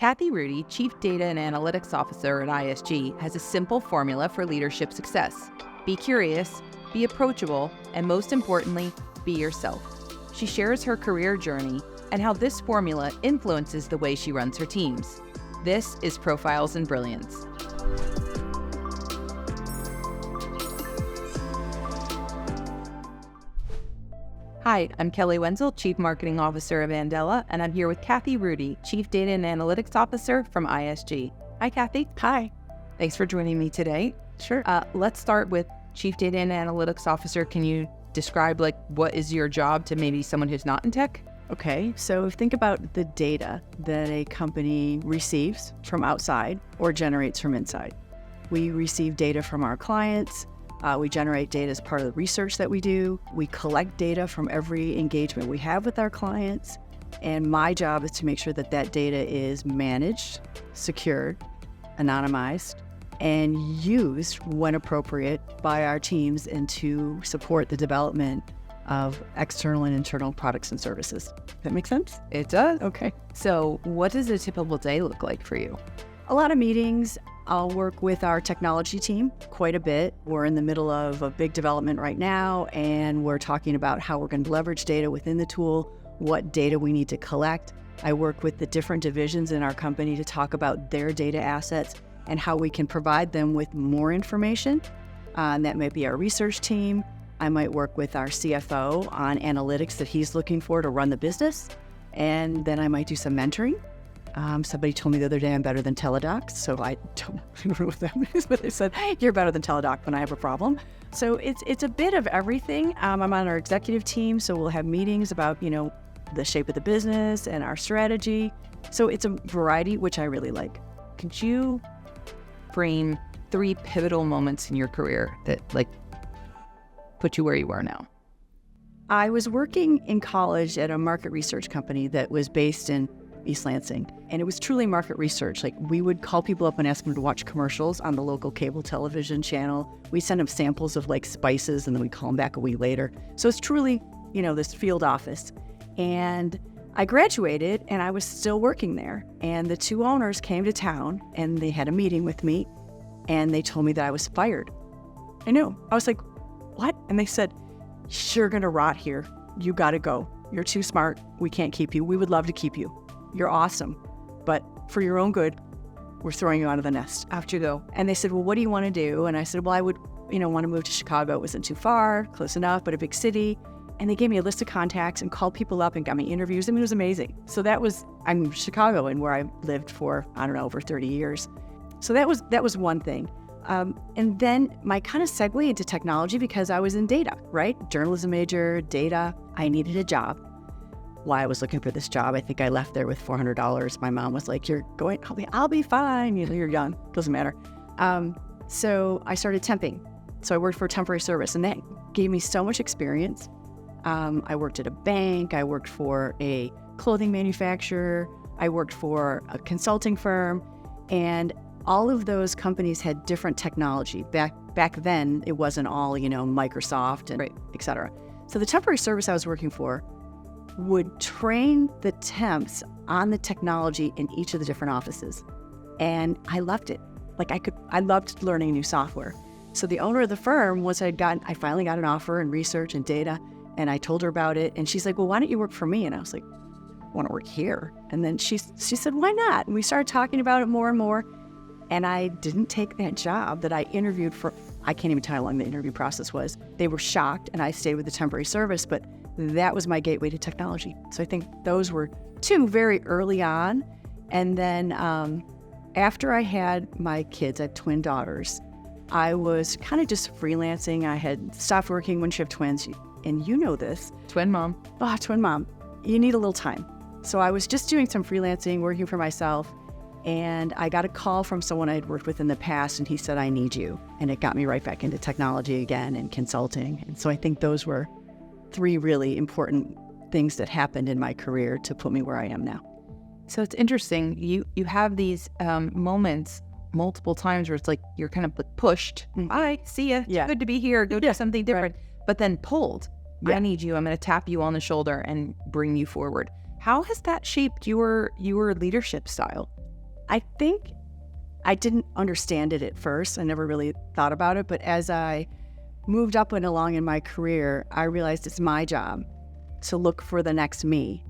Kathy Rudy, Chief Data and Analytics Officer at ISG, has a simple formula for leadership success. Be curious, be approachable, and most importantly, be yourself. She shares her career journey and how this formula influences the way she runs her teams. This is Profiles in Brilliance. Hi, I'm Kelly Wenzel, Chief Marketing Officer of Andela, and I'm here with Kathy Rudy, Chief Data and Analytics Officer from ISG. Hi, Kathy. Hi. Thanks for joining me today. Sure. Let's start with Chief Data and Analytics Officer. Can you describe what is your job to maybe someone who's not in tech? Okay, so think about the data that a company receives from outside or generates from inside. We receive data from our clients. We generate data as part of the research that we do. We collect data from every engagement we have with our clients. And my job is to make sure that that data is managed, secured, anonymized, and used when appropriate by our teams and to support the development of external and internal products and services. That make sense? It does. Okay. So what does a typical day look like for you? A lot of meetings. I'll work with our technology team quite a bit. We're in the middle of a big development right now, and we're talking about how we're going to leverage data within the tool, what data we need to collect. I work with the different divisions in our company to talk about their data assets and how we can provide them with more information. And that might be our research team. I might work with our CFO on analytics that he's looking for to run the business. And then I might do some mentoring. Somebody told me the other day I'm better than Teledocs, so I don't remember what that means, but they said, hey, you're better than Teledoc when I have a problem. So it's a bit of everything. I'm on our executive team, so we'll have meetings about, the shape of the business and our strategy. So it's a variety, which I really like. Could you frame 3 pivotal moments in your career that put you where you are now? I was working in college at a market research company that was based in East Lansing. And it was truly market research. We would call people up and ask them to watch commercials on the local cable television channel. We send them samples of spices, and then we call them back a week later. So it's truly, this field office. And I graduated and I was still working there. And the 2 owners came to town and they had a meeting with me and they told me that I was fired. I knew. I was like, what? And they said, you're going to rot here. You got to go. You're too smart. We can't keep you. We would love to keep you. You're awesome, but for your own good, we're throwing you out of the nest. After you go. And they said, well, what do you want to do? And I said, well, I would, want to move to Chicago. It wasn't too far, close enough, but a big city. And they gave me a list of contacts and called people up and got me interviews. I mean, it was amazing. So I'm Chicago, and where I lived for, over 30 years. So that was one thing. And then my kind of segue into technology, because I was in data, right? Journalism major, data. I needed a job. Why I was looking for this job, I think I left there with $400. My mom was like, I'll be fine. You're young, doesn't matter. So I started temping. So I worked for a temporary service, and that gave me so much experience. I worked at a bank. I worked for a clothing manufacturer. I worked for a consulting firm, and all of those companies had different technology. Back then, it wasn't all, Microsoft and et cetera. So the temporary service I was working for would train the temps on the technology in each of the different offices. And I loved it. I loved learning new software. So the owner of the firm, I finally got an offer in research and data, and I told her about it. And she's like, well, why don't you work for me? And I was like, I want to work here. And then she said, why not? And we started talking about it more and more. And I didn't take that job that I interviewed for. I can't even tell you how long the interview process was. They were shocked, and I stayed with the temporary service, but that was my gateway to technology. So I think those were 2 very early on. And then after I had my kids, I had twin daughters, I was kind of just freelancing. I had stopped working when you have twins, and you know this. Twin mom. Twin mom. You need a little time. So I was just doing some freelancing, working for myself, and I got a call from someone I had worked with in the past, and he said, I need you. And it got me right back into technology again and consulting. And so I think those were 3 really important things that happened in my career to put me where I am now. So it's interesting. You have these moments multiple times where it's you're kind of pushed. Bye, see ya. Yeah. Good to be here. Go do something different. Right. But then pulled. Yeah. I need you. I'm going to tap you on the shoulder and bring you forward. How has that shaped your leadership style? I think I didn't understand it at first. I never really thought about it. But as I moved up and along in my career, I realized it's my job to look for the next me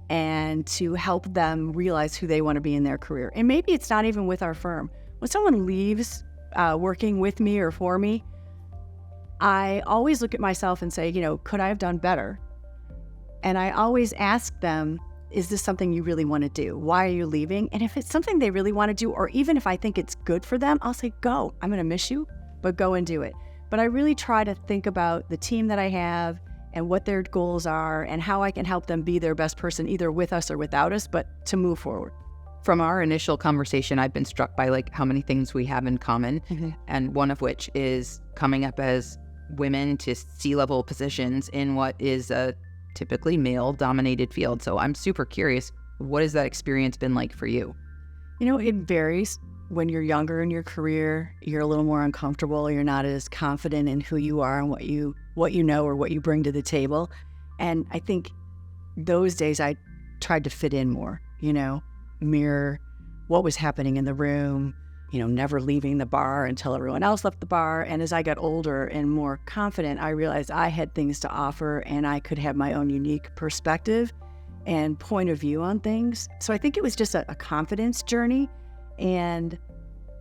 and to help them realize who they want to be in their career. And maybe it's not even with our firm. When someone leaves working with me or for me, I always look at myself and say, could I have done better? And I always ask them, is this something you really want to do? Why are you leaving? And if it's something they really want to do, or even if I think it's good for them, I'll say, go. I'm going to miss you, but go and do it. But I really try to think about the team that I have and what their goals are and how I can help them be their best person, either with us or without us, but to move forward. From our initial conversation, I've been struck by how many things we have in common. Mm-hmm. And one of which is coming up as women to C-level positions in what is a typically male-dominated field. So I'm super curious, what has that experience been like for you? It varies. When you're younger in your career, you're a little more uncomfortable. You're not as confident in who you are and what you know or what you bring to the table. And I think those days I tried to fit in more, mirror what was happening in the room, never leaving the bar until everyone else left the bar. And as I got older and more confident, I realized I had things to offer and I could have my own unique perspective and point of view on things. So I think it was just a confidence journey. And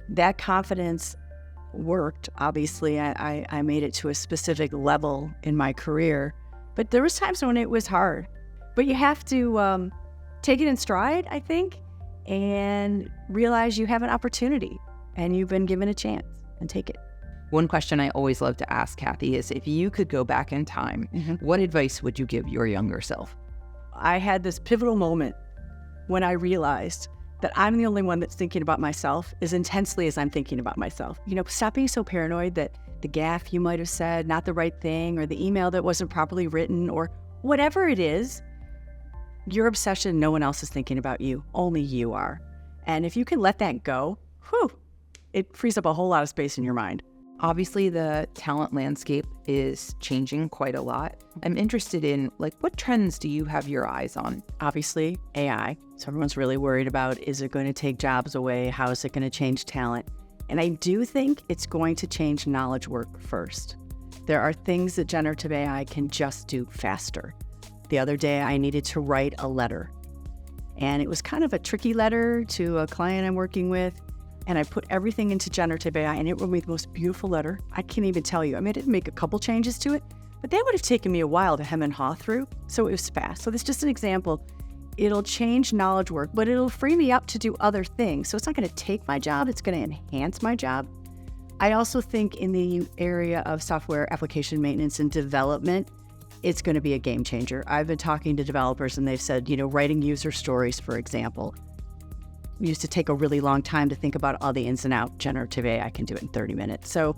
that confidence worked. Obviously, I made it to a specific level in my career, but there was times when it was hard. But you have to take it in stride, I think, and realize you have an opportunity and you've been given a chance, and take it. One question I always love to ask, Kathy, is if you could go back in time, what advice would you give your younger self? I had this pivotal moment when I realized that I'm the only one that's thinking about myself as intensely as I'm thinking about myself. Stop being so paranoid that the gaffe you might have said, not the right thing, or the email that wasn't properly written, or whatever it is, your obsession, no one else is thinking about you. Only you are. And if you can let that go, it frees up a whole lot of space in your mind. Obviously, the talent landscape is changing quite a lot. I'm interested in, what trends do you have your eyes on? Obviously, AI. So everyone's really worried about, is it going to take jobs away? How is it going to change talent? And I do think it's going to change knowledge work first. There are things that generative AI can just do faster. The other day, I needed to write a letter. And it was kind of a tricky letter to a client I'm working with. And I put everything into generative AI, and it wrote me the most beautiful letter. I can't even tell you. I didn't make a couple changes to it, but that would have taken me a while to hem and haw through. So it was fast. So that's just an example. It'll change knowledge work, but it'll free me up to do other things. So it's not going to take my job. It's going to enhance my job. I also think in the area of software application maintenance and development, it's going to be a game changer. I've been talking to developers, and they've said, writing user stories, for example, used to take a really long time to think about all the ins and outs. Generative AI can do it in 30 minutes. So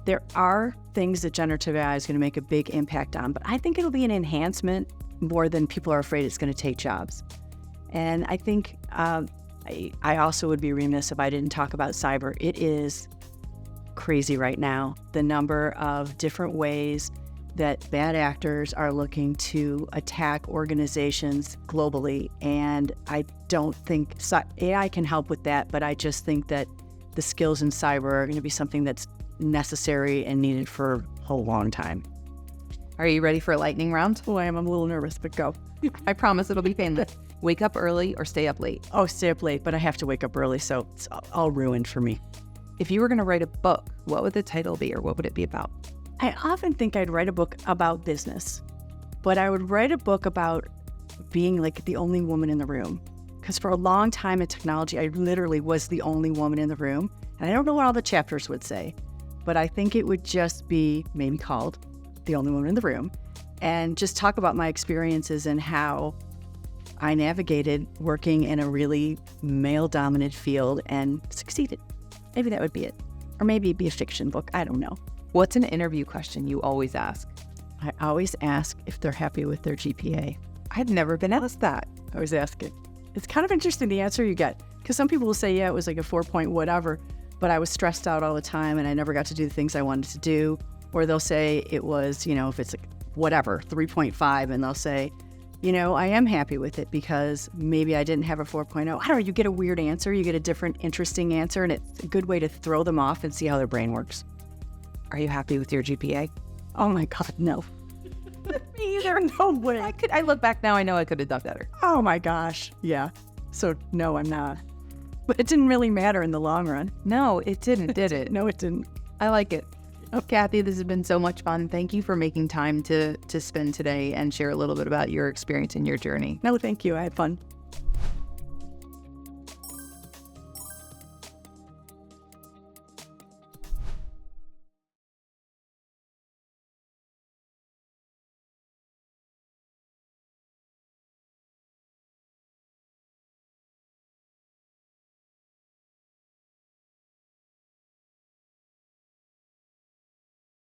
there are things that generative AI is going to make a big impact on, but I think it'll be an enhancement more than people are afraid it's going to take jobs. And I think I also would be remiss if I didn't talk about cyber. It is crazy right now, the number of different ways that bad actors are looking to attack organizations globally. And I don't think AI can help with that, but I just think that the skills in cyber are going to be something that's necessary and needed for a whole long time. Are you ready for a lightning round? Oh, I am. I'm a little nervous, but go. I promise it'll be painless. Wake up early or stay up late? Oh, stay up late, but I have to wake up early, so it's all ruined for me. If you were going to write a book, what would the title be, or what would it be about? I often think I'd write a book about business, but I would write a book about being the only woman in the room. Because for a long time in technology, I literally was the only woman in the room. And I don't know what all the chapters would say, but I think it would just be maybe called The Only Woman in the Room, and just talk about my experiences and how I navigated working in a really male-dominant field and succeeded. Maybe that would be it. Or maybe it'd be a fiction book. I don't know. What's an interview question you always ask? I always ask if they're happy with their GPA. I've never been asked that. I always ask it. It's kind of interesting the answer you get, because some people will say, yeah, it was a 4 point whatever, but I was stressed out all the time and I never got to do the things I wanted to do. Or they'll say it was, if it's whatever, 3.5, and they'll say, I am happy with it because maybe I didn't have a 4.0. I don't know, you get a weird answer, you get a different, interesting answer, and it's a good way to throw them off and see how their brain works. Are you happy with your GPA? Oh my God, no. Me either. No way. I look back now, I know I could have done better. Oh my gosh. Yeah. So no, I'm not. But it didn't really matter in the long run. No, it didn't, did it? No, it didn't. I like it. Oh, Kathy, this has been so much fun. Thank you for making time to spend today and share a little bit about your experience and your journey. No, thank you. I had fun.